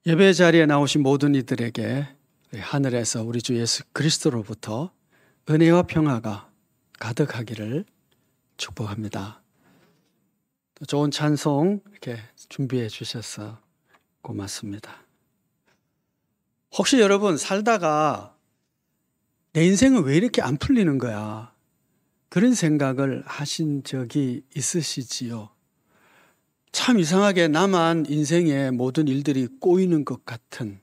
예배 자리에 나오신 모든 이들에게 하늘에서 우리 주 예수 그리스도로부터 은혜와 평화가 가득하기를 축복합니다. 좋은 찬송 이렇게 준비해 주셔서 고맙습니다. 혹시 여러분 살다가 내 인생은 왜 이렇게 안 풀리는 거야? 그런 생각을 하신 적이 있으시지요? 참 이상하게 나만 인생의 모든 일들이 꼬이는 것 같은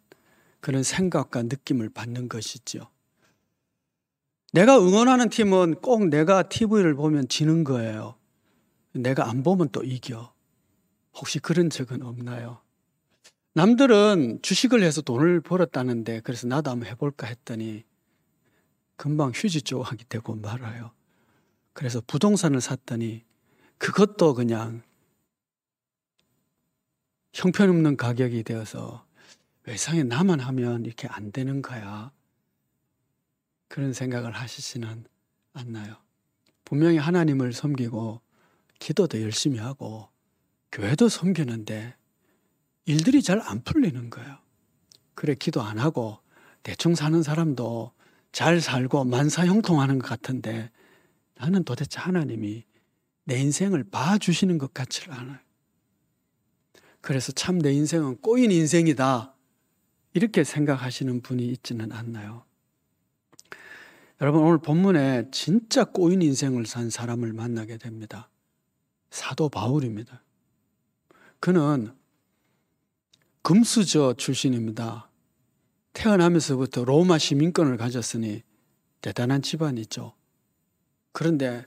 그런 생각과 느낌을 받는 것이죠. 내가 응원하는 팀은 꼭 내가 TV를 보면 지는 거예요. 내가 안 보면 또 이겨. 혹시 그런 적은 없나요? 남들은 주식을 해서 돈을 벌었다는데 그래서 나도 한번 해볼까 했더니 금방 휴지 조각이 되고 말아요. 그래서 부동산을 샀더니 그것도 그냥 형편없는 가격이 되어서 세상에 나만 하면 이렇게 안 되는 거야. 그런 생각을 하시지는 않나요? 분명히 하나님을 섬기고 기도도 열심히 하고 교회도 섬기는데 일들이 잘 안 풀리는 거예요. 그래 기도 안 하고 대충 사는 사람도 잘 살고 만사형통하는 것 같은데 나는 도대체 하나님이 내 인생을 봐주시는 것 같지를 않아요. 그래서 참 내 인생은 꼬인 인생이다 이렇게 생각하시는 분이 있지는 않나요? 여러분 오늘 본문에 진짜 꼬인 인생을 산 사람을 만나게 됩니다. 사도 바울입니다. 그는 금수저 출신입니다. 태어나면서부터 로마 시민권을 가졌으니 대단한 집안이죠. 그런데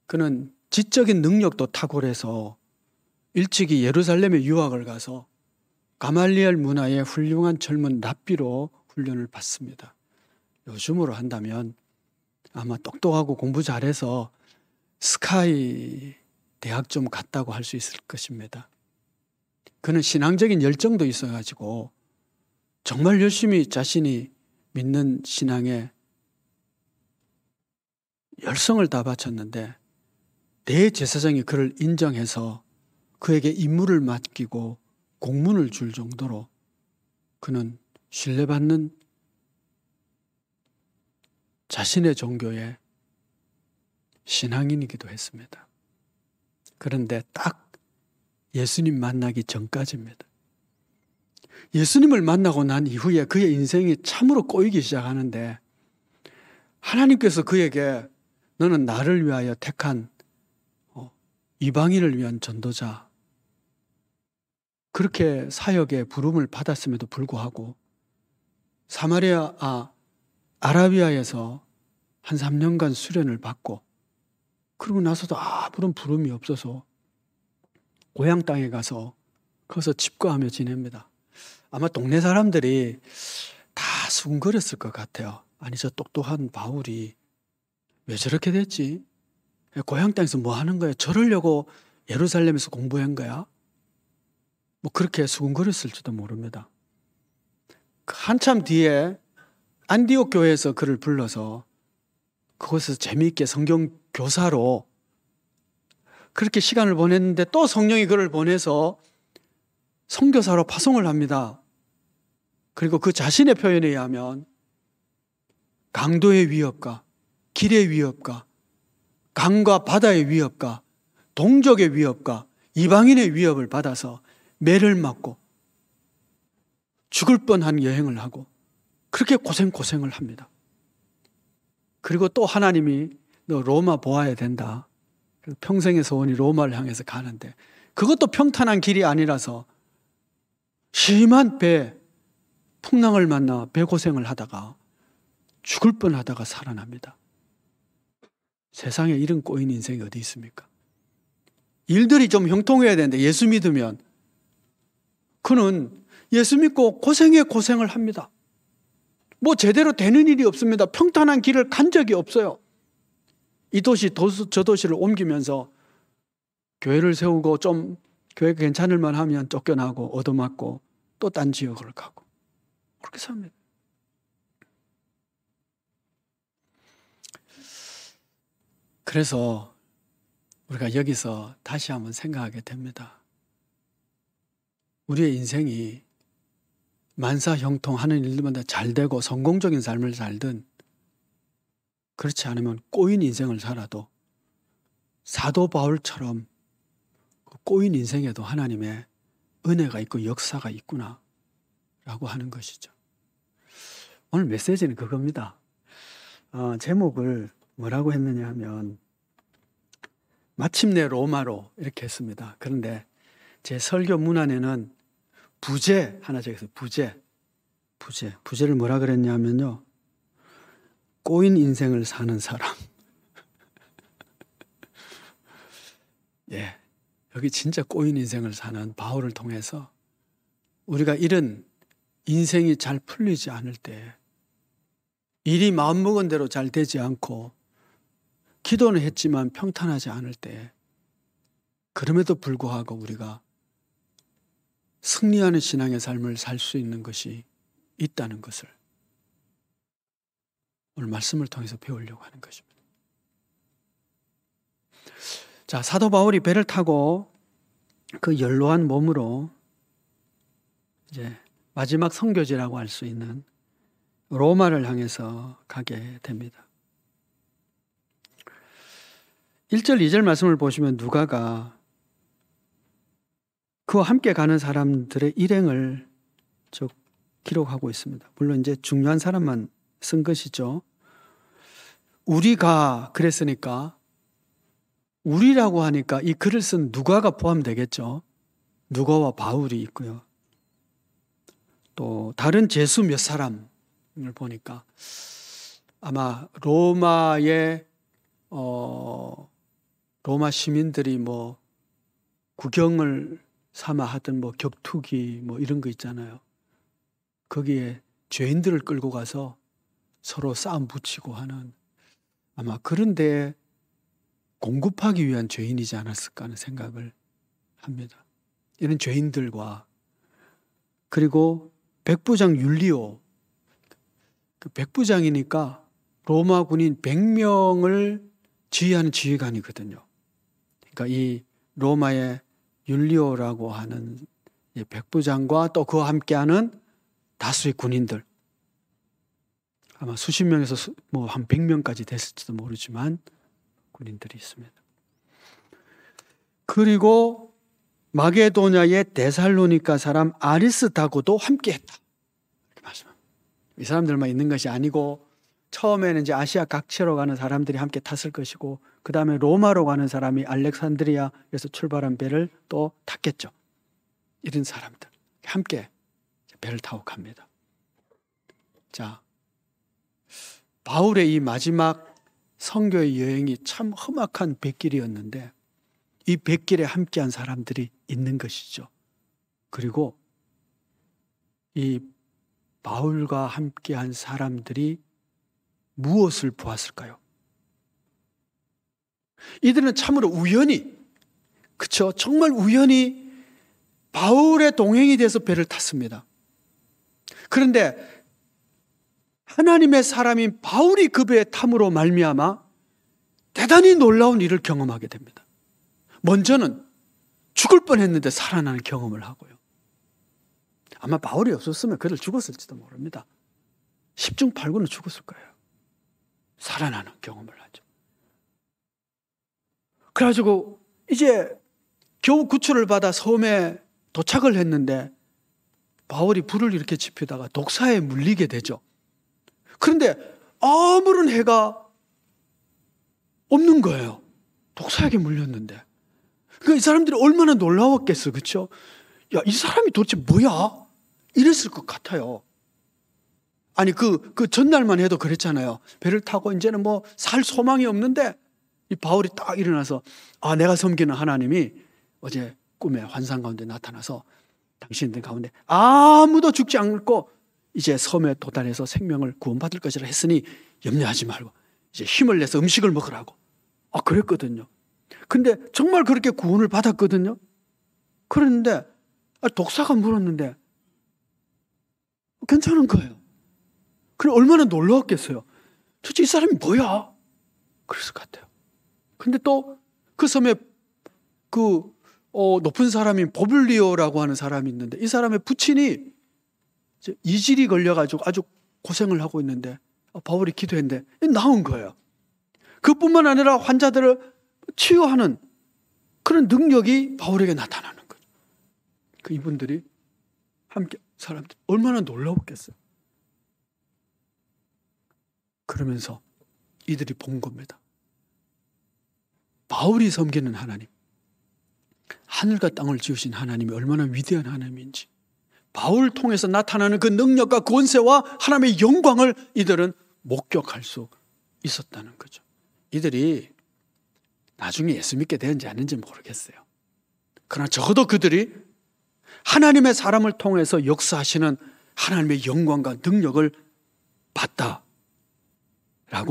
그는 지적인 능력도 탁월해서 일찍이 예루살렘에 유학을 가서 가말리엘 문화의 훌륭한 젊은 랍비로 훈련을 받습니다. 요즘으로 한다면 아마 똑똑하고 공부 잘해서 스카이 대학 좀 갔다고 할 수 있을 것입니다. 그는 신앙적인 열정도 있어가지고 정말 열심히 자신이 믿는 신앙에 열성을 다 바쳤는데 대제사장이 그를 인정해서 그에게 임무를 맡기고 공문을 줄 정도로 그는 신뢰받는 자신의 종교의 신앙인이기도 했습니다. 그런데 딱 예수님 만나기 전까지입니다. 예수님을 만나고 난 이후에 그의 인생이 참으로 꼬이기 시작하는데 하나님께서 그에게 너는 나를 위하여 택한 이방인을 위한 전도자 그렇게 사역의 부름을 받았음에도 불구하고 아라비아에서 한 3년간 수련을 받고 그러고 나서도 아무런 부름이 없어서 고향 땅에 가서 거기서 집거하며 지냅니다. 아마 동네 사람들이 다 수군거렸을 것 같아요. 아니 저 똑똑한 바울이 왜 저렇게 됐지? 고향 땅에서 뭐 하는 거야? 저러려고 예루살렘에서 공부한 거야? 뭐 그렇게 수군거렸을지도 모릅니다. 한참 뒤에 안디옥 교회에서 그를 불러서 그곳에서 재미있게 성경 교사로 그렇게 시간을 보냈는데 또 성령이 그를 보내서 선교사로 파송을 합니다. 그리고 그 자신의 표현에 의하면 강도의 위협과 길의 위협과 강과 바다의 위협과 동족의 위협과 이방인의 위협을 받아서 매를 맞고 죽을 뻔한 여행을 하고 그렇게 고생을 합니다. 그리고 또 하나님이 너 로마 보아야 된다. 평생의 소원이 로마를 향해서 가는데 그것도 평탄한 길이 아니라서 심한 풍랑을 만나 배 고생을 하다가 죽을 뻔하다가 살아납니다. 세상에 이런 꼬인 인생이 어디 있습니까? 일들이 좀 형통해야 되는데 예수 믿으면 그는 예수 믿고 고생을 합니다. 뭐 제대로 되는 일이 없습니다. 평탄한 길을 간 적이 없어요. 이 도시 저 도시를 옮기면서 교회를 세우고 좀 교회가 괜찮을 만하면 쫓겨나고 얻어맞고 또 딴 지역을 가고 그렇게 삽니다. 그래서 우리가 여기서 다시 한번 생각하게 됩니다. 우리의 인생이 만사형통하는 일들마다 잘 되고 성공적인 삶을 살든 그렇지 않으면 꼬인 인생을 살아도 사도 바울처럼 꼬인 인생에도 하나님의 은혜가 있고 역사가 있구나 라고 하는 것이죠. 오늘 메시지는 그겁니다. 제목을 뭐라고 했느냐 하면 마침내 로마로 이렇게 했습니다. 그런데 제 설교 문안에는 부제 하나 적었어요. 부제를 뭐라 그랬냐면요, 꼬인 인생을 사는 사람. 예, 여기 진짜 꼬인 인생을 사는 바울을 통해서 우리가 이런 인생이 잘 풀리지 않을 때, 일이 마음먹은 대로 잘 되지 않고 기도는 했지만 평탄하지 않을 때, 그럼에도 불구하고 우리가 승리하는 신앙의 삶을 살 수 있는 것이 있다는 것을 오늘 말씀을 통해서 배우려고 하는 것입니다. 자, 사도 바울이 배를 타고 그 연로한 몸으로 이제 마지막 선교지라고 할 수 있는 로마를 향해서 가게 됩니다. 1절, 2절 말씀을 보시면 누가가 그와 함께 가는 사람들의 일행을 쭉 기록하고 있습니다. 물론 이제 중요한 사람만 쓴 것이죠. 우리가 그랬으니까, 우리라고 하니까 이 글을 쓴 누가가 포함되겠죠. 누가와 바울이 있고요. 또 다른 제수 몇 사람을 보니까 아마 로마의 로마 시민들이 뭐 구경을 삼아 하던 뭐 격투기 뭐 이런 거 있잖아요. 거기에 죄인들을 끌고 가서 서로 싸움 붙이고 하는, 아마 그런 데에 공급하기 위한 죄인이지 않았을까 하는 생각을 합니다. 이런 죄인들과, 그리고 백부장 율리오, 그 백부장이니까 로마 군인 100명을 지휘하는 지휘관이거든요. 그러니까 이 로마의 율리오라고 하는 백부장과 또 그와 함께하는 다수의 군인들, 아마 수십 명에서 뭐 한 100명까지 됐을지도 모르지만 군인들이 있습니다. 그리고 마게도냐의 데살로니가 사람 아리스다고도 함께했다, 이렇게 말씀합니다. 이 사람들만 있는 것이 아니고 처음에는 이제 아시아 각지로 가는 사람들이 함께 탔을 것이고, 그 다음에 로마로 가는 사람이 알렉산드리아에서 출발한 배를 또 탔겠죠. 이런 사람들 함께 배를 타고 갑니다. 자, 바울의 이 마지막 선교의 여행이 참 험악한 뱃길이었는데 이 뱃길에 함께한 사람들이 있는 것이죠. 그리고 이 바울과 함께한 사람들이 무엇을 보았을까요? 이들은 참으로 우연히, 그렇죠? 정말 우연히 바울의 동행이 돼서 배를 탔습니다. 그런데 하나님의 사람인 바울이 그 배에 탐으로 말미암아 대단히 놀라운 일을 경험하게 됩니다. 먼저는 죽을 뻔했는데 살아나는 경험을 하고요. 아마 바울이 없었으면 그를 죽었을지도 모릅니다. 10중 8구는 죽었을 거예요. 살아나는 경험을 하죠. 그래가지고 이제 겨우 구출을 받아 섬에 도착을 했는데 바울이 불을 이렇게 지피다가 독사에 물리게 되죠. 그런데 아무런 해가 없는 거예요. 독사에게 물렸는데. 그러니까 이 사람들이 얼마나 놀라웠겠어, 그렇죠? 야, 이 사람이 도대체 뭐야? 이랬을 것 같아요. 아니 그 전날만 해도 그랬잖아요. 배를 타고 이제는 뭐 살 소망이 없는데 이 바울이 딱 일어나서, 아, 내가 섬기는 하나님이 어제 꿈에 환상 가운데 나타나서 당신들 가운데 아무도 죽지 않고 이제 섬에 도달해서 생명을 구원받을 것이라 했으니 염려하지 말고 이제 힘을 내서 음식을 먹으라고. 그랬거든요. 근데 정말 그렇게 구원을 받았거든요. 그런데 독사가 물었는데 괜찮은 거예요. 그럼 얼마나 놀라웠겠어요. 도대체 이 사람이 뭐야? 그랬을 것 같아요. 근데 또 그 섬에 높은 사람인 보블리오라고 하는 사람이 있는데 이 사람의 부친이 이질이 걸려가지고 아주 고생을 하고 있는데 바울이 기도했는데 나은 거예요. 그뿐만 아니라 환자들을 치유하는 그런 능력이 바울에게 나타나는 거죠. 그 이분들이 함께 사람들 얼마나 놀라웠겠어요. 그러면서 이들이 본 겁니다. 바울이 섬기는 하나님, 하늘과 땅을 지으신 하나님이 얼마나 위대한 하나님인지, 바울을 통해서 나타나는 그 능력과 권세와 하나님의 영광을 이들은 목격할 수 있었다는 거죠. 이들이 나중에 예수 믿게 되는지 아닌지 모르겠어요. 그러나 적어도 그들이 하나님의 사람을 통해서 역사하시는 하나님의 영광과 능력을 봤다라고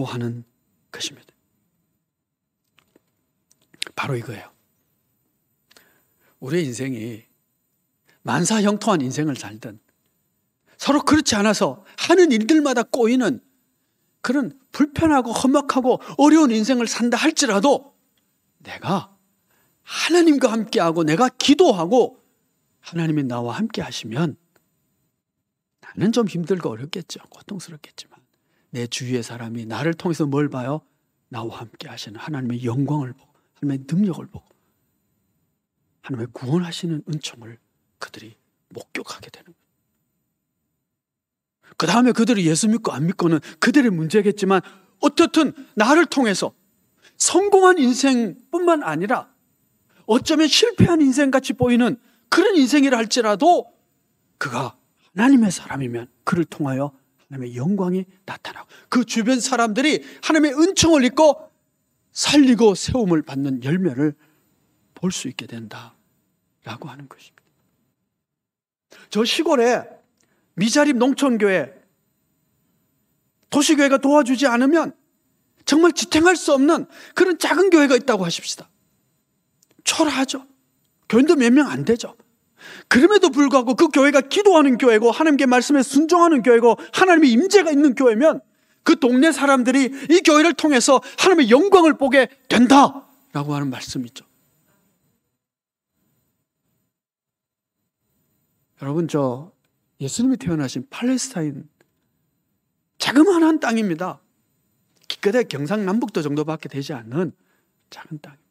하는 것입니다. 바로 이거예요. 우리의 인생이 만사형통한 인생을 살든 서로 그렇지 않아서 하는 일들마다 꼬이는 그런 불편하고 험악하고 어려운 인생을 산다 할지라도 내가 하나님과 함께하고 내가 기도하고 하나님이 나와 함께 하시면 나는 좀 힘들고 어렵겠죠. 고통스럽겠지만 내 주위의 사람이 나를 통해서 뭘 봐요? 나와 함께 하시는 하나님의 영광을 보고 하나님의 능력을 보고 하나님의 구원하시는 은총을 그들이 목격하게 되는 거예요. 그 다음에 그들이 예수 믿고 안 믿고는 그들의 문제겠지만 어떻든 나를 통해서 성공한 인생뿐만 아니라 어쩌면 실패한 인생같이 보이는 그런 인생이라 할지라도 그가 하나님의 사람이면 그를 통하여 하나님의 영광이 나타나고 그 주변 사람들이 하나님의 은총을 입고 살리고 세움을 받는 열매를 볼 수 있게 된다라고 하는 것입니다. 저 시골에 미자립 농촌교회, 도시교회가 도와주지 않으면 정말 지탱할 수 없는 그런 작은 교회가 있다고 하십시다. 초라하죠. 교인도 몇 명 안 되죠. 그럼에도 불구하고 그 교회가 기도하는 교회고 하나님께 말씀에 순종하는 교회고 하나님의 임재가 있는 교회면 그 동네 사람들이 이 교회를 통해서 하나님의 영광을 보게 된다라고 하는 말씀이죠. 여러분, 저 예수님이 태어나신 팔레스타인 자그마한 땅입니다. 기껏해 경상남북도 정도밖에 되지 않는 작은 땅입니다.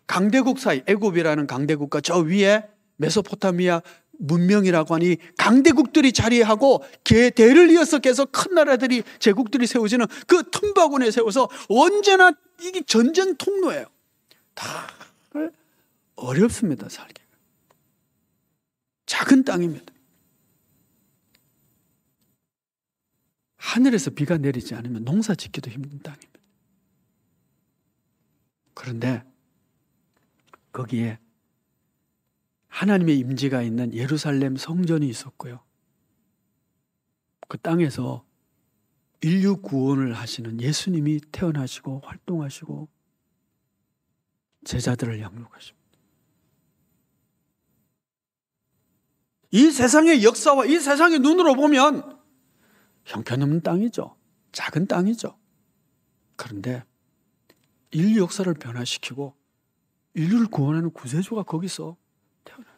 강대국 사이, 애굽이라는 강대국과 저 위에 메소포타미아 문명이라고 하니 강대국들이 자리하고 대를 이어서 계속 큰 나라들이 제국들이 세워지는 그 틈바구니에 세워서 언제나 이게 전쟁 통로예요. 다 어렵습니다, 살기가. 작은 땅입니다. 하늘에서 비가 내리지 않으면 농사 짓기도 힘든 땅입니다. 그런데 거기에 하나님의 임재가 있는 예루살렘 성전이 있었고요. 그 땅에서 인류 구원을 하시는 예수님이 태어나시고 활동하시고 제자들을 양육하십니다. 이 세상의 역사와 이 세상의 눈으로 보면 형편없는 땅이죠. 작은 땅이죠. 그런데 인류 역사를 변화시키고 인류를 구원하는 구세주가 거기서 태어나요.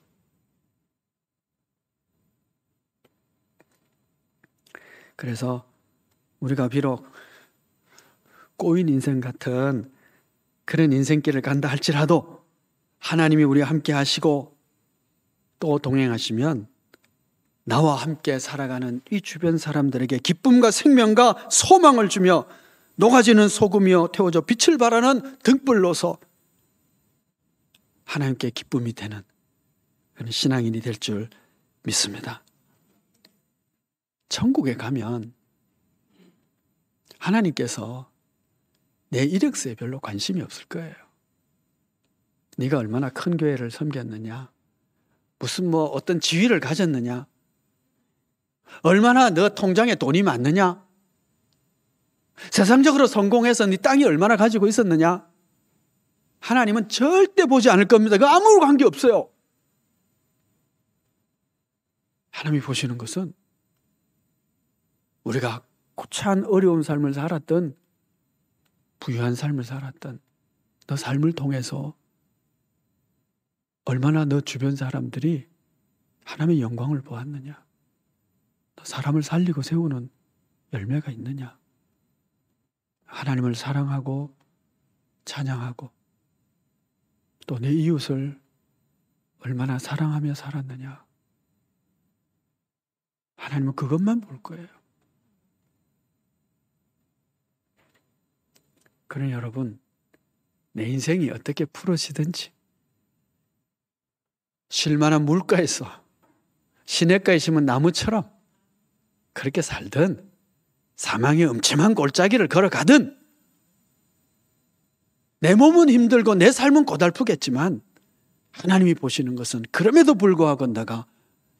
그래서 우리가 비록 꼬인 인생 같은 그런 인생길을 간다 할지라도 하나님이 우리와 함께 하시고 또 동행하시면 나와 함께 살아가는 이 주변 사람들에게 기쁨과 생명과 소망을 주며 녹아지는 소금이여 태워져 빛을 발하는 등불로서 하나님께 기쁨이 되는 그런 신앙인이 될 줄 믿습니다. 천국에 가면 하나님께서 내 이력서에 별로 관심이 없을 거예요. 네가 얼마나 큰 교회를 섬겼느냐, 무슨 어떤 지위를 가졌느냐, 얼마나 너 통장에 돈이 많느냐, 세상적으로 성공해서 네 땅이 얼마나 가지고 있었느냐, 하나님은 절대 보지 않을 겁니다. 그 아무 관계 없어요. 하나님이 보시는 것은 우리가 고차한 어려운 삶을 살았던, 부유한 삶을 살았던 너 삶을 통해서 얼마나 너 주변 사람들이 하나님의 영광을 보았느냐, 사람을 살리고 세우는 열매가 있느냐? 하나님을 사랑하고 찬양하고 또 내 이웃을 얼마나 사랑하며 살았느냐? 하나님은 그것만 볼 거예요. 그러니 여러분, 내 인생이 어떻게 풀어지든지 쉴만한 물가에서 시냇가에 심은 나무처럼 그렇게 살든 사망의 음침한 골짜기를 걸어가든 내 몸은 힘들고 내 삶은 고달프겠지만 하나님이 보시는 것은 그럼에도 불구하고 내가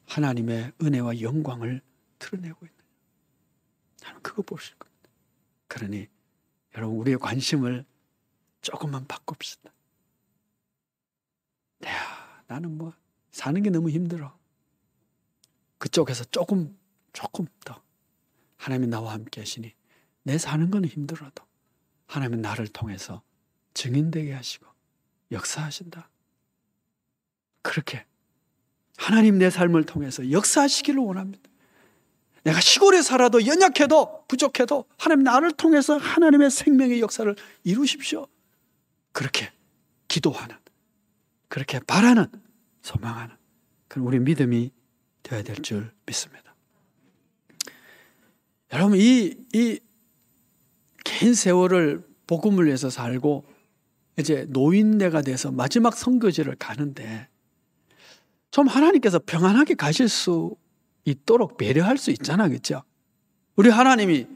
하나님의 은혜와 영광을 드러내고 있는 하나님 그거 보실 겁니다. 그러니 여러분 우리의 관심을 조금만 바꿉시다. 야, 나는 뭐 사는 게 너무 힘들어. 그쪽에서 조금 더 하나님이 나와 함께 하시니 내 사는 건 힘들어도 하나님은 나를 통해서 증인되게 하시고 역사하신다. 그렇게 하나님 내 삶을 통해서 역사하시기를 원합니다. 내가 시골에 살아도 연약해도 부족해도 하나님 나를 통해서 하나님의 생명의 역사를 이루십시오. 그렇게 기도하는, 그렇게 바라는, 소망하는 그런 우리 믿음이 되어야 될 줄 믿습니다. 여러분 이 긴 세월을 복음을 위해서 살고 이제 노인네가 돼서 마지막 선교지를 가는데 좀 하나님께서 평안하게 가실 수 있도록 배려할 수 있잖아, 그렇죠? 우리 하나님이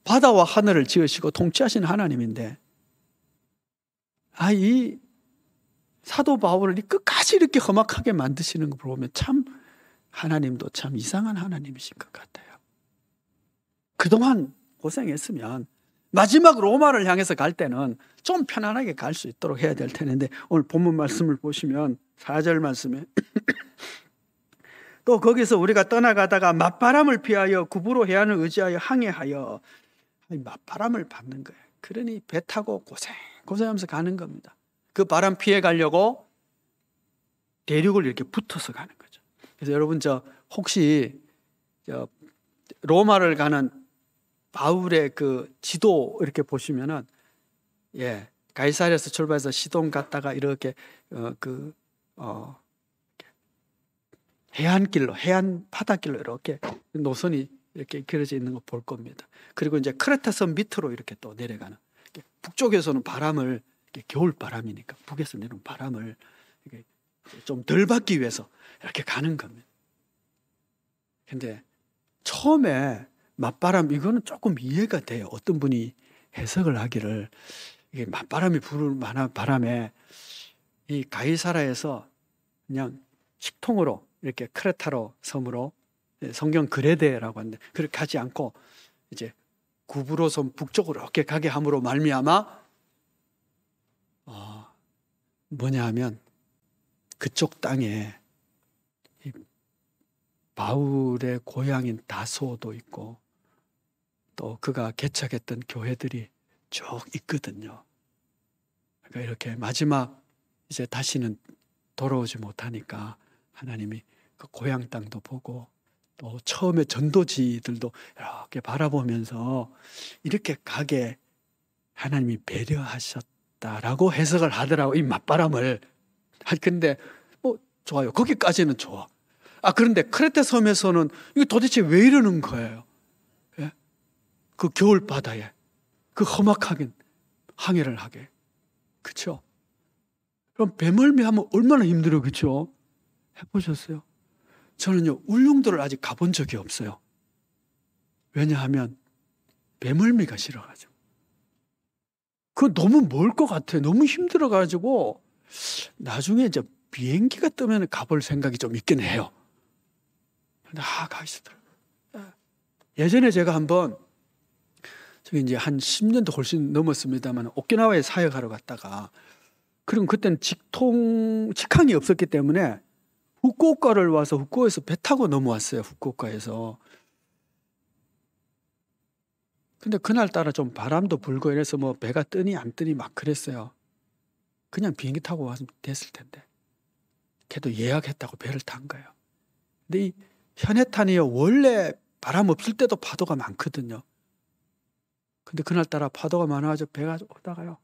바다와 하늘을 지으시고 통치하시는 하나님인데 이 사도 바울을 끝까지 이렇게 험악하게 만드시는 걸 보면 참 하나님도 참 이상한 하나님이신 것 같아요. 그동안 고생했으면 마지막 로마를 향해서 갈 때는 좀 편안하게 갈 수 있도록 해야 될 텐데 오늘 본문 말씀을 보시면 4절 말씀에 또 거기서 우리가 떠나가다가 맞바람을 피하여 구부로 해안을 의지하여 항해하여 맞바람을 받는 거예요. 그러니 배 타고 고생하면서 가는 겁니다. 그 바람 피해 가려고 대륙을 이렇게 붙어서 가는 거죠. 그래서 여러분 혹시 로마를 가는 바울의 그 지도 이렇게 보시면은 가이사랴에서 출발해서 시돈 갔다가 이렇게 해안길로 해안 바닷길로 이렇게 노선이 이렇게 그려져 있는 거 볼 겁니다. 그리고 이제 크레타섬 밑으로 이렇게 또 내려가는 북쪽에서는 바람을 겨울 바람이니까 북에서 내는 바람을 좀 덜 받기 위해서 이렇게 가는 겁니다. 근데 처음에 맞바람 이거는 조금 이해가 돼요. 어떤 분이 해석을 하기를 이게 맞바람이 부를 만한 바람에 이 가이사라에서 그냥 식통으로 이렇게 크레타로 섬으로 성경 그레데라고 하는데 그렇게 가지 않고 이제 구브로섬 북쪽으로 이렇게 가게 함으로 말미암아 뭐냐 하면 그쪽 땅에 바울의 고향인 다소도 있고 또 그가 개척했던 교회들이 쭉 있거든요. 그러니까 이렇게 마지막 이제 다시는 돌아오지 못하니까 하나님이 그 고향 땅도 보고 또 처음에 전도지들도 이렇게 바라보면서 이렇게 가게 하나님이 배려하셨다라고 해석을 하더라고, 이 맞바람을. 근데 좋아요. 거기까지는 좋아. 그런데 크레테 섬에서는 이거 도대체 왜 이러는 거예요? 예? 그 겨울 바다에 그 험악하게 항해를 하게. 그렇죠? 그럼 배멀미 하면 얼마나 힘들어, 그렇죠? 해보셨어요? 저는요 울릉도를 아직 가본 적이 없어요. 왜냐하면 배멀미가 싫어가지고. 그거 너무 멀 것 같아. 너무 힘들어가지고 나중에 이제 비행기가 뜨면 가볼 생각이 좀 있긴 해요. 근데 가시더라고요. 예전에 제가 한번 저기 이제 한 10년도 훨씬 넘었습니다만 오키나와에 사역하러 갔다가 그럼 그때는 직항이 없었기 때문에 후쿠오카를 와서 후쿠오카에서 배 타고 넘어왔어요. 후쿠오카에서. 근데 그날따라 좀 바람도 불고 이래서 뭐 배가 뜨니 안 뜨니 막 그랬어요. 그냥 비행기 타고 왔으면 됐을 텐데. 걔도 예약했다고 배를 탄 거예요. 근데 이 현해탄이요 원래 바람 없을 때도 파도가 많거든요. 근데 그날따라 파도가 많아가지고 배가 오다가요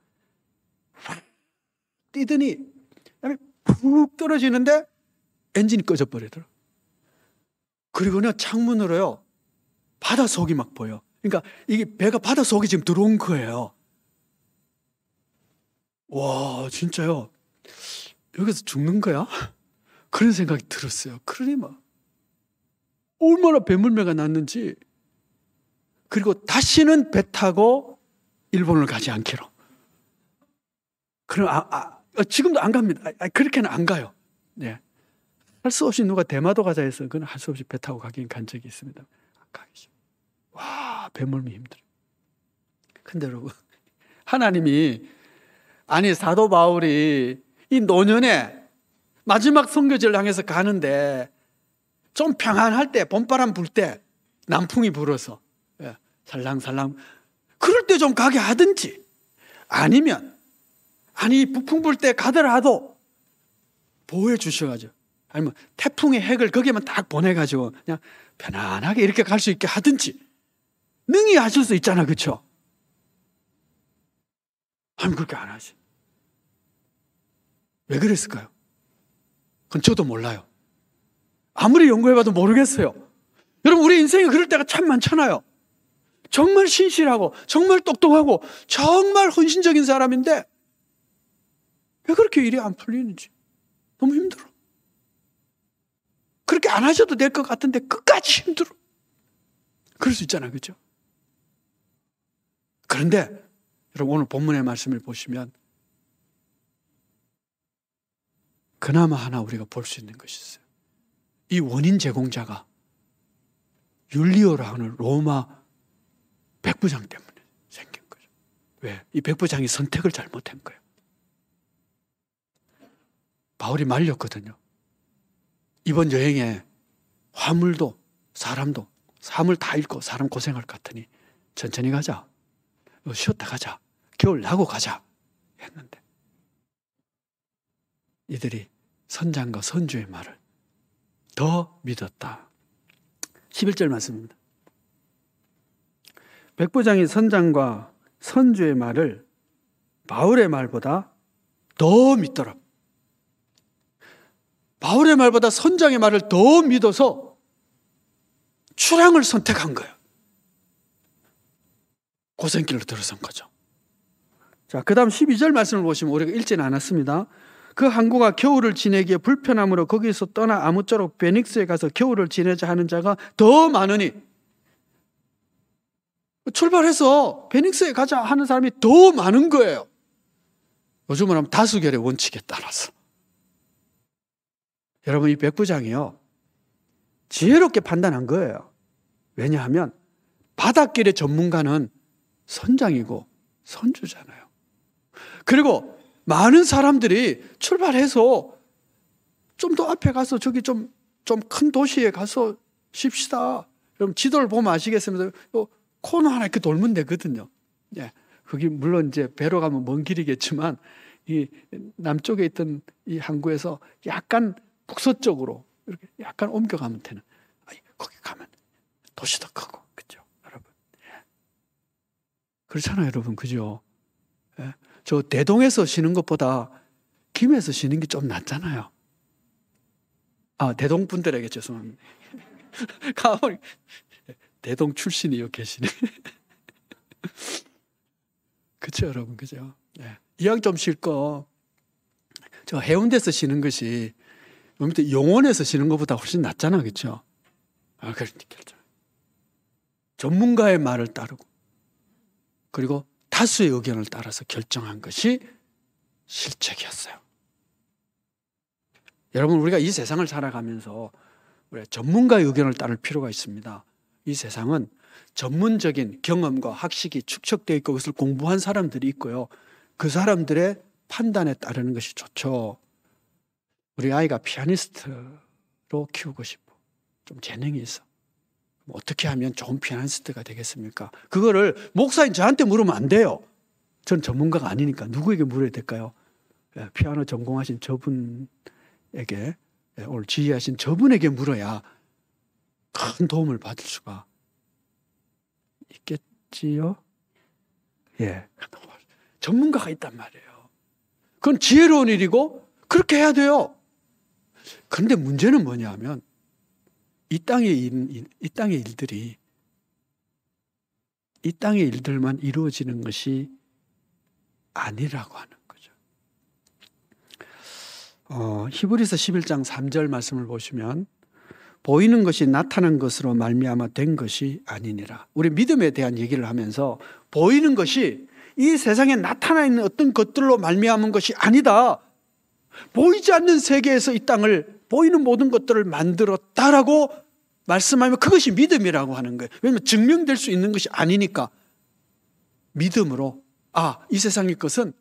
확 뛰더니 푹 떨어지는데 엔진이 꺼져 버리더라고요. 그리고는 창문으로요 바다 속이 막 보여. 그러니까 이게 배가 바다 속에 지금 들어온 거예요. 와, 진짜요. 여기서 죽는 거야? 그런 생각이 들었어요. 그러니 막 얼마나 배물매가 났는지. 그리고 다시는 배 타고 일본을 가지 않기로. 그럼 지금도 안 갑니다. 그렇게는 안 가요. 네. 할 수 없이 누가 대마도 가자 해서 그건 할 수 없이 배 타고 가긴 간 적이 있습니다. 안 가겠죠. 와, 배멀미 힘들어요. 근데 여러분, 하나님이 아니 사도 바울이 이 노년에 마지막 선교지를 향해서 가는데 좀 평안할 때, 봄바람 불 때 남풍이 불어서 살랑살랑 그럴 때 좀 가게 하든지, 아니면 아니 북풍 불 때 가더라도 보호해 주셔가지고, 아니면 태풍의 핵을 거기에만 딱 보내가지고 그냥 편안하게 이렇게 갈 수 있게 하든지 능히 하실 수 있잖아, 그렇죠? 하나님 그렇게 안 하지. 왜 그랬을까요? 그건 저도 몰라요. 아무리 연구해봐도 모르겠어요. 여러분, 우리 인생에 그럴 때가 참 많잖아요. 정말 신실하고 정말 똑똑하고 정말 헌신적인 사람인데 왜 그렇게 일이 안 풀리는지 너무 힘들어. 그렇게 안 하셔도 될 것 같은데 끝까지 힘들어. 그럴 수 있잖아요, 그렇죠? 그런데 여러분, 오늘 본문의 말씀을 보시면 그나마 하나 우리가 볼 수 있는 것이 있어요. 이 원인 제공자가 율리오라 하는 로마 백부장 때문에 생긴 거죠. 왜? 이 백부장이 선택을 잘못한 거예요. 바울이 말렸거든요. 이번 여행에 화물도 사람도 삶을 다 잃고 사람 고생할 것 같으니 천천히 가자. 쉬었다 가자. 겨울 나고 가자. 했는데 이들이 선장과 선주의 말을 더 믿었다. 11절 말씀입니다. 백부장이 선장과 선주의 말을 바울의 말보다 더 믿더라. 바울의 말보다 선장의 말을 더 믿어서 출항을 선택한 거예요. 고생길로 들어선 거죠. 자, 그 다음 12절 말씀을 보시면 우리가 읽지는 않았습니다. 그 항구가 겨울을 지내기에 불편함으로 거기서 떠나 아무쪼록 베닉스에 가서 겨울을 지내자 하는 자가 더 많으니, 출발해서 베닉스에 가자 하는 사람이 더 많은 거예요. 요즘은 하면 다수결의 원칙에 따라서. 여러분, 이 백부장이요 지혜롭게 판단한 거예요. 왜냐하면 바닷길의 전문가는 선장이고 선주잖아요. 그리고 많은 사람들이 출발해서 좀 더 앞에 가서 저기 좀 큰 도시에 가서 쉽시다. 그럼 지도를 보면 아시겠습니다. 코너 하나 이렇게 돌면 되거든요. 예, 그게 물론 이제 배로 가면 먼 길이겠지만 이 남쪽에 있던 이 항구에서 약간 북서쪽으로 이렇게 약간 옮겨가면 되는. 거기 가면 도시도 크고, 그죠, 여러분? 예. 그렇잖아요, 여러분, 그죠? 예. 저 대동에서 쉬는 것보다 김해에서 쉬는 게 좀 낫잖아요. 대동 분들에게 죄송합니다. 가만히 대동 출신이 여기 계시네. 그렇죠, 여러분, 그죠? 예. 이왕 좀 쉴 거, 저 해운대에서 쉬는 것이 영원에서 쉬는 것보다 훨씬 낫잖아, 그렇죠? 그러니까 전문가의 말을 따르고 그리고 다수의 의견을 따라서 결정한 것이 실책이었어요. 여러분, 우리가 이 세상을 살아가면서 우리가 전문가의 의견을 따를 필요가 있습니다. 이 세상은 전문적인 경험과 학식이 축적되어 있고 그것을 공부한 사람들이 있고요. 그 사람들의 판단에 따르는 것이 좋죠. 우리 아이가 피아니스트로 키우고 싶어. 좀 재능이 있어. 어떻게 하면 좋은 피아니스트가 되겠습니까? 그거를 목사인 저한테 물으면 안 돼요. 전 전문가가 아니니까. 누구에게 물어야 될까요? 피아노 전공하신 저분에게, 오늘 지휘하신 저분에게 물어야 큰 도움을 받을 수가 있겠지요? 예. 전문가가 있단 말이에요. 그건 지혜로운 일이고 그렇게 해야 돼요. 그런데 문제는 뭐냐 하면 이 땅의 일들이 이 땅의 일들만 이루어지는 것이 아니라고 하는 거죠. 히브리서 11장 3절 말씀을 보시면 보이는 것이 나타난 것으로 말미암아 된 것이 아니니라. 우리 믿음에 대한 얘기를 하면서 보이는 것이 이 세상에 나타나 있는 어떤 것들로 말미암은 것이 아니다. 보이지 않는 세계에서 이 땅을 보이는 모든 것들을 만들었다라고 말씀하면 그것이 믿음이라고 하는 거예요. 왜냐하면 증명될 수 있는 것이 아니니까 믿음으로 이 세상의 것은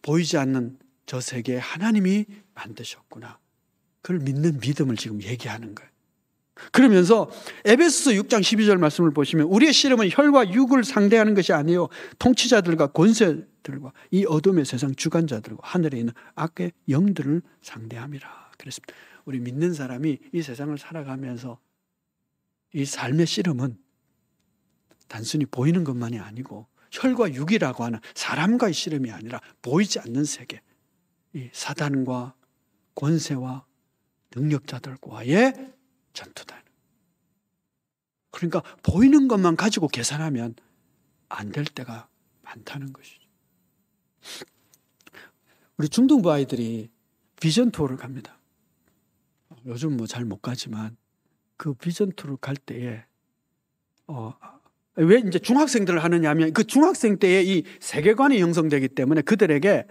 보이지 않는 저 세계에 하나님이 만드셨구나. 그걸 믿는 믿음을 지금 얘기하는 거예요. 그러면서 에베소서 6장 12절 말씀을 보시면 우리의 씨름은 혈과 육을 상대하는 것이 아니요 통치자들과 권세들과 이 어둠의 세상 주관자들과 하늘에 있는 악의 영들을 상대함이라 그랬습니다. 우리 믿는 사람이 이 세상을 살아가면서 이 삶의 씨름은 단순히 보이는 것만이 아니고 혈과 육이라고 하는 사람과의 씨름이 아니라 보이지 않는 세계, 이 사단과 권세와 능력자들과의 전투다. 그러니까 보이는 것만 가지고 계산하면 안 될 때가 많다는 것이죠. 우리 중등부 아이들이 비전 투어를 갑니다. 요즘 뭐 잘 못 가지만 그 비전 투어를 갈 때에 왜 이제 중학생들을 하느냐면 그 중학생 때에 이 세계관이 형성되기 때문에 그들에게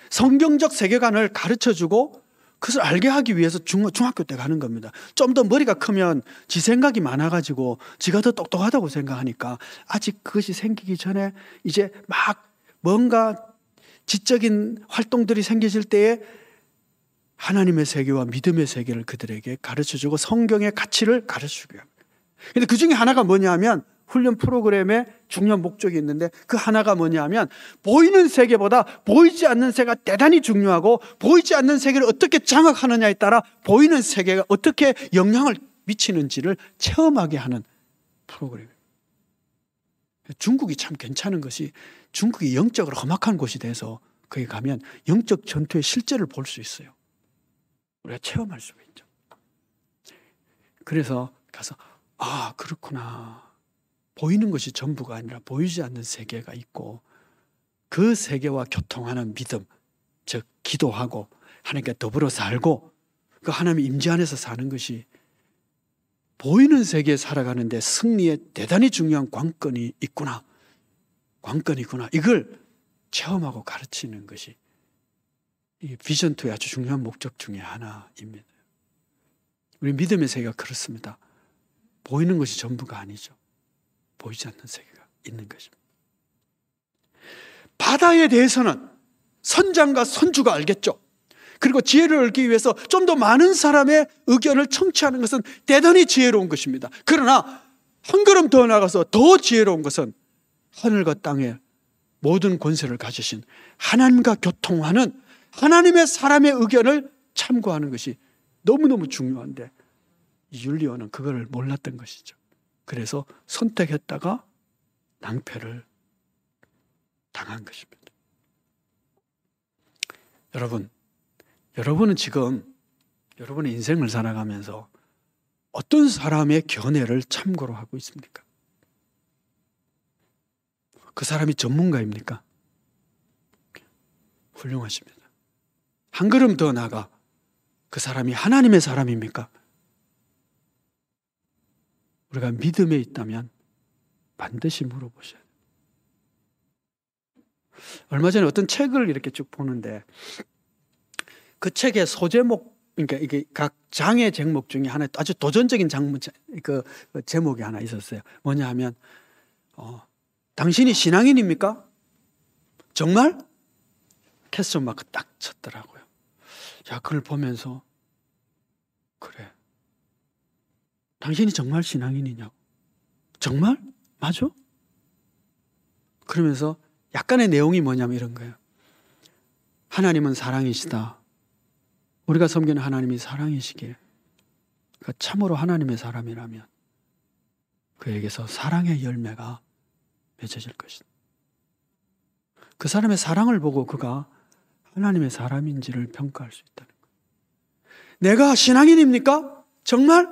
성경적 세계관을 가르쳐주고 그것을 알게 하기 위해서 중학교 때 가는 겁니다. 좀 더 머리가 크면 지 생각이 많아가지고 지가 더 똑똑하다고 생각하니까 아직 그것이 생기기 전에 이제 막 뭔가 지적인 활동들이 생겨질 때에 하나님의 세계와 믿음의 세계를 그들에게 가르쳐주고 성경의 가치를 가르쳐주게 합니다. 그런데 그 중에 하나가 뭐냐면 훈련 프로그램에 중요한 목적이 있는데 그 하나가 뭐냐면 보이는 세계보다 보이지 않는 세계가 대단히 중요하고 보이지 않는 세계를 어떻게 장악하느냐에 따라 보이는 세계가 어떻게 영향을 미치는지를 체험하게 하는 프로그램입니다. 중국이 참 괜찮은 것이 중국이 영적으로 험악한 곳이 돼서 거기 가면 영적 전투의 실제를 볼 수 있어요. 우리가 체험할 수가 있죠. 그래서 가서 그렇구나. 보이는 것이 전부가 아니라 보이지 않는 세계가 있고 그 세계와 교통하는 믿음, 즉 기도하고 하나님과 더불어 살고 그 하나님의 임재 안에서 사는 것이 보이는 세계에 살아가는데 승리에 대단히 중요한 관건이 있구나. 이걸 체험하고 가르치는 것이 이 비전 투의 아주 중요한 목적 중에 하나입니다. 우리 믿음의 세계가 그렇습니다. 보이는 것이 전부가 아니죠. 보이지 않는 세계가 있는 것입니다. 바다에 대해서는 선장과 선주가 알겠죠. 그리고 지혜를 얻기 위해서 좀 더 많은 사람의 의견을 청취하는 것은 대단히 지혜로운 것입니다. 그러나 한 걸음 더 나가서 더 지혜로운 것은 하늘과 땅의 모든 권세를 가지신 하나님과 교통하는 하나님의 사람의 의견을 참고하는 것이 너무너무 중요한데 율리오는 그걸 몰랐던 것이죠. 그래서 선택했다가 낭패를 당한 것입니다. 여러분은 지금 여러분의 인생을 살아가면서 어떤 사람의 견해를 참고로 하고 있습니까? 그 사람이 전문가입니까? 훌륭하십니다. 한 걸음 더 나아가 그 사람이 하나님의 사람입니까? 우리가 믿음에 있다면 반드시 물어보셔야 돼요. 얼마 전에 어떤 책을 이렇게 쭉 보는데 그 책의 소제목, 그러니까 이게 각 장의 제목 중에 하나 아주 도전적인 그 제목이 하나 있었어요. 뭐냐 하면 당신이 신앙인입니까? 정말? 캐스천 마크 딱 쳤더라고요. 그걸 보면서 그래. 당신이 정말 신앙인이냐고. 정말? 맞아? 그러면서 약간의 내용이 뭐냐면 이런 거예요. 하나님은 사랑이시다. 우리가 섬기는 하나님이 사랑이시기에 그러니까 참으로 하나님의 사람이라면 그에게서 사랑의 열매가 맺어질 것이다. 그 사람의 사랑을 보고 그가 하나님의 사람인지를 평가할 수 있다는 거예요. 내가 신앙인입니까? 정말?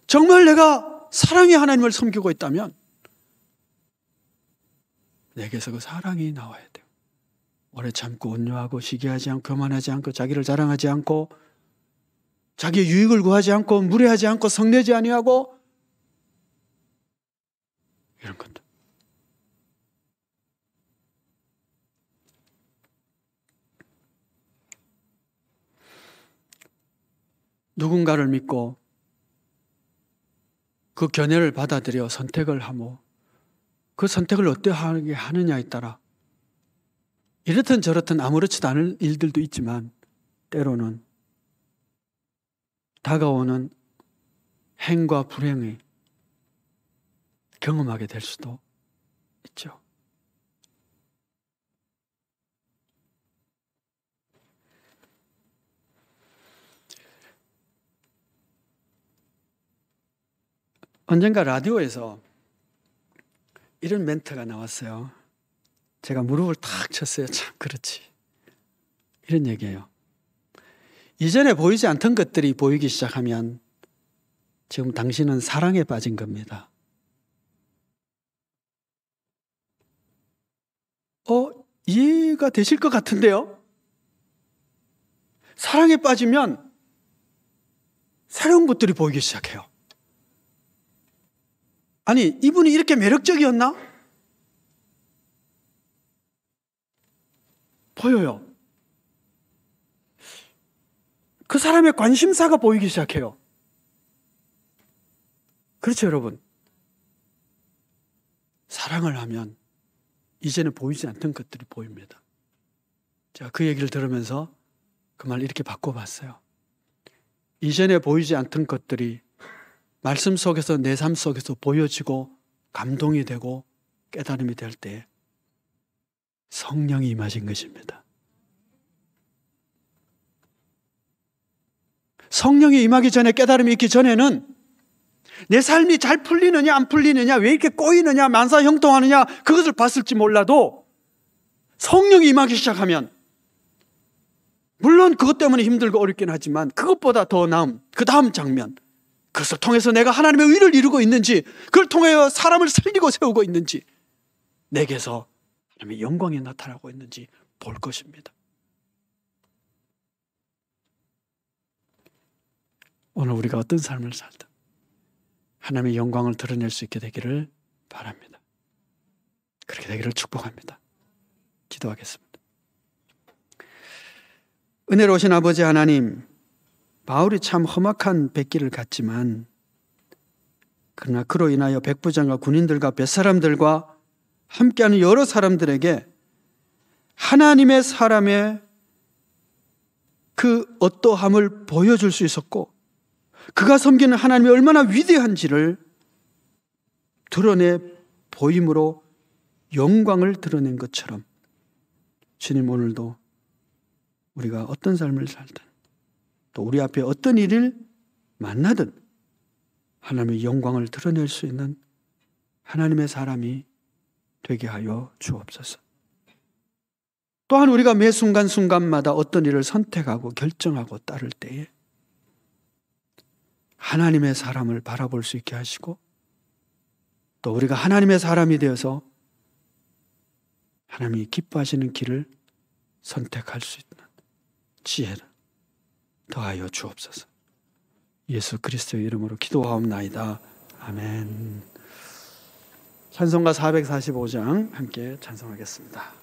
정말 내가 사랑의 하나님을 섬기고 있다면 내게서 그 사랑이 나와야 돼요. 오래 참고 온유하고 시기하지 않고 교만하지 않고 자기를 자랑하지 않고 자기의 유익을 구하지 않고 무례하지 않고 성내지 아니하고 이런 것들. 누군가를 믿고 그 견해를 받아들여 선택을 하고 그 선택을 어떻게 하느냐에 따라 이렇든 저렇든 아무렇지도 않은 일들도 있지만 때로는 다가오는 행과 불행을 경험하게 될 수도 있죠. 언젠가 라디오에서 이런 멘트가 나왔어요. 제가 무릎을 탁 쳤어요. 참 그렇지. 이런 얘기예요. 이전에 보이지 않던 것들이 보이기 시작하면 지금 당신은 사랑에 빠진 겁니다. 이해가 되실 것 같은데요? 사랑에 빠지면 새로운 것들이 보이기 시작해요. 아니, 이분이 이렇게 매력적이었나? 보여요. 그 사람의 관심사가 보이기 시작해요. 그렇죠, 여러분? 사랑을 하면 이제는 보이지 않던 것들이 보입니다. 제가 그 얘기를 들으면서 그 말 이렇게 바꿔봤어요. 이전에 보이지 않던 것들이 말씀 속에서 내 삶 속에서 보여지고 감동이 되고 깨달음이 될 때 성령이 임하신 것입니다. 성령이 임하기 전에, 깨달음이 있기 전에는 내 삶이 잘 풀리느냐 안 풀리느냐, 왜 이렇게 꼬이느냐 만사형통하느냐 그것을 봤을지 몰라도 성령이 임하기 시작하면, 물론 그것 때문에 힘들고 어렵긴 하지만 그것보다 더 나은 그 다음 장면, 그것을 통해서 내가 하나님의 의를 이루고 있는지, 그걸 통하여 사람을 살리고 세우고 있는지, 내게서 하나님의 영광이 나타나고 있는지 볼 것입니다. 오늘 우리가 어떤 삶을 살든 하나님의 영광을 드러낼 수 있게 되기를 바랍니다. 그렇게 되기를 축복합니다. 기도하겠습니다. 은혜로우신 아버지 하나님, 바울이 참 험악한 백기를 갔지만 그러나 그로 인하여 백부장과 군인들과 뱃사람들과 함께하는 여러 사람들에게 하나님의 사람의 그 어떠함을 보여줄 수 있었고, 그가 섬기는 하나님이 얼마나 위대한지를 드러내 보임으로 영광을 드러낸 것처럼, 주님, 오늘도 우리가 어떤 삶을 살든 또 우리 앞에 어떤 일을 만나든 하나님의 영광을 드러낼 수 있는 하나님의 사람이 되게 하여 주옵소서. 또한 우리가 매 순간순간마다 어떤 일을 선택하고 결정하고 따를 때에 하나님의 사람을 바라볼 수 있게 하시고, 또 우리가 하나님의 사람이 되어서 하나님이 기뻐하시는 길을 선택할 수 있는 지혜를 더하여 주옵소서. 예수 그리스도의 이름으로 기도하옵나이다. 아멘. 찬송가 445장 함께 찬송하겠습니다.